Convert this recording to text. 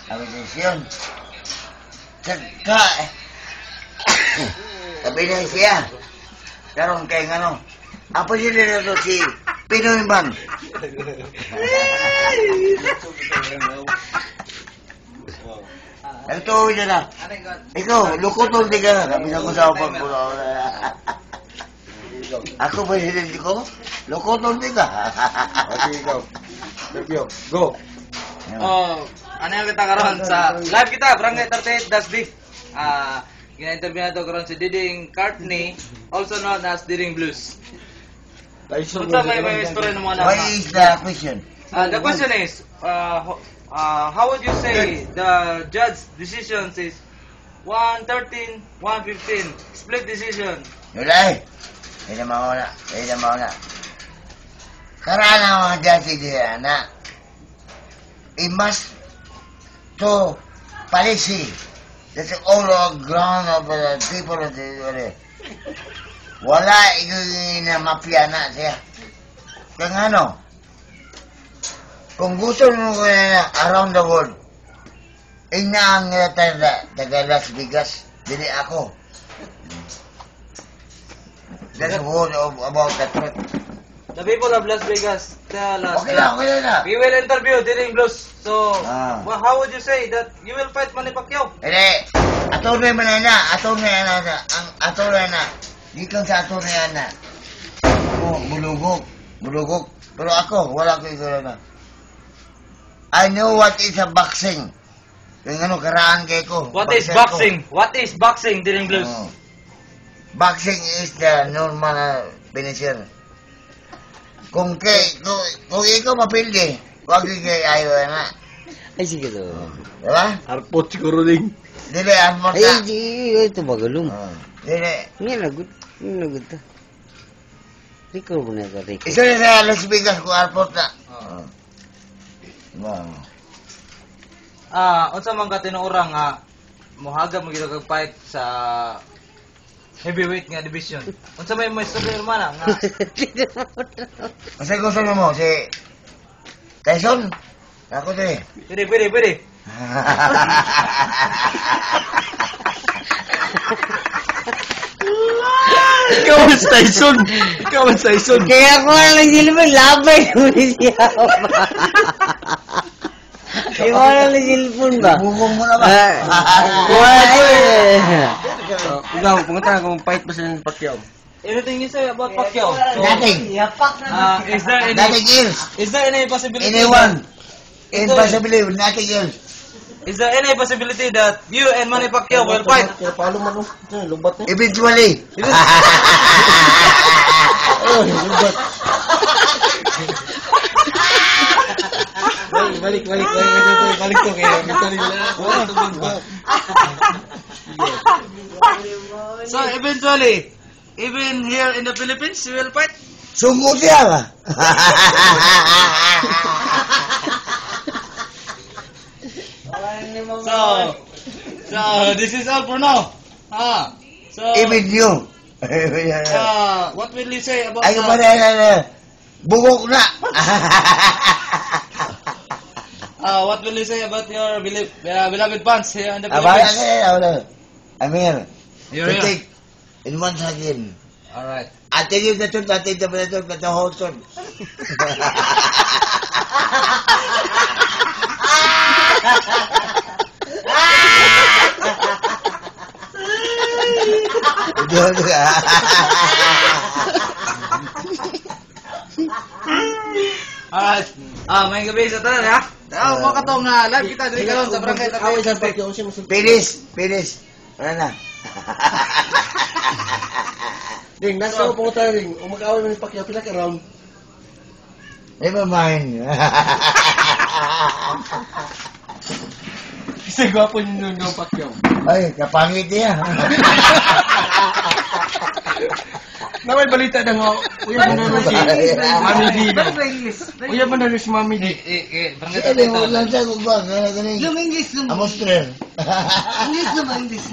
Abisyon. Sabi na siya. Karon kay ano. Apa sila na to si Pinoy man? Ito niya na. Ikaw, lukuton di ka na. Sabi na ko sa upang ko. Ako ba hindi ko? Lukuton di ka. Okay, ikaw. Sergio, go. Ano yung kita karon sa live kita, Barangay 38 Das D. Gina-interview na ito karon si Diding Courtney, also known as Diding Blues. Unsa may story ng mga What is the question? The question is, how would you say the judge decision is 113, 115, split decision? Yulay. Hindi na mauna. Hindi na mauna. Karaan ang mga judge diya na it must to policy. That's all the ground of the people of the wala na mafia na siya. Kaya ano, kung gusto mo ko na around the world, ina ang taga Las Vegas, dili ako. That's what about the truth. The people of Las Vegas tell us Okay na, okay na. we will interview Diding Blues. So, Ah. well, how would you say that you will fight Manny Pacquiao? Hindi, atunay man na, atunay na, ang atunay na, di kang sa atunay na. Oh, bulugog. Pero ako, wala ko ito na. I know what is a boxing. Kung ano, karaan kay ko. What is Boxer ko. boxing? What is boxing, Diding Blues? Oh. Boxing is the normal finisher. Kung ikaw mapildi, wag kay ayaw na. Ay, sige to. Diba? Arpot siguro din. Dili, armor Ay, na. ito magalong. Dili. Nga nagut to. Rico mo na ka, Rico. Isa na sa Las Vegas ko, airport na. Wow. Unsa man ka tinuurang nga mohagam mo gid kag fight sa heavyweight nga division. Unsa may story hermana nga Kasi gusto mo si Tyson? Ako din. pwede. Ikaw ang Tyson. Ikaw ang Tyson. Kaya ako lang silpon, labay mo siya. Ikaw lang silpon ba? Bukong mo na ba? Ikaw, punta kung fight pa sila ng Pacquiao. anything you say about Pacquiao? Nothing. Is there any possibility Anyone. Impossible. Nothing else. Is there any possibility that you and Manny Pacquiao will fight? Kaya palo man, lumbat na. Eventually. Lumbat. Balik to kaya mentally na. So eventually, even here in the Philippines, you will fight? Sungguh siya ba? So this is all for now. So Even you. what will you say about Ay, na. Bugok na. what will you say about your beloved fans here in the Abaya Philippines? I'm here. You're To here. take in once again. All right. I tell you the truth, I tell you the truth, the whole truth. Alright. May gabi sa tanan ha. Mo katong live kita diri karon sa barangay Away sa 38. Pacquiao siya mas. Finish. Wala na. Ding, nasa ko punta ring. Umag-away mo ni Pacquiao pila ka round. Never mind. Kasi gwapo niyo ng Pacquiao. Ay, kapangit niya. Na may balita na nga. Uya mo na si Mami D. Uya mo na si Mami D. Barangay Sige, 38. wala siya kung ba. Galing. English. Amos trail. English.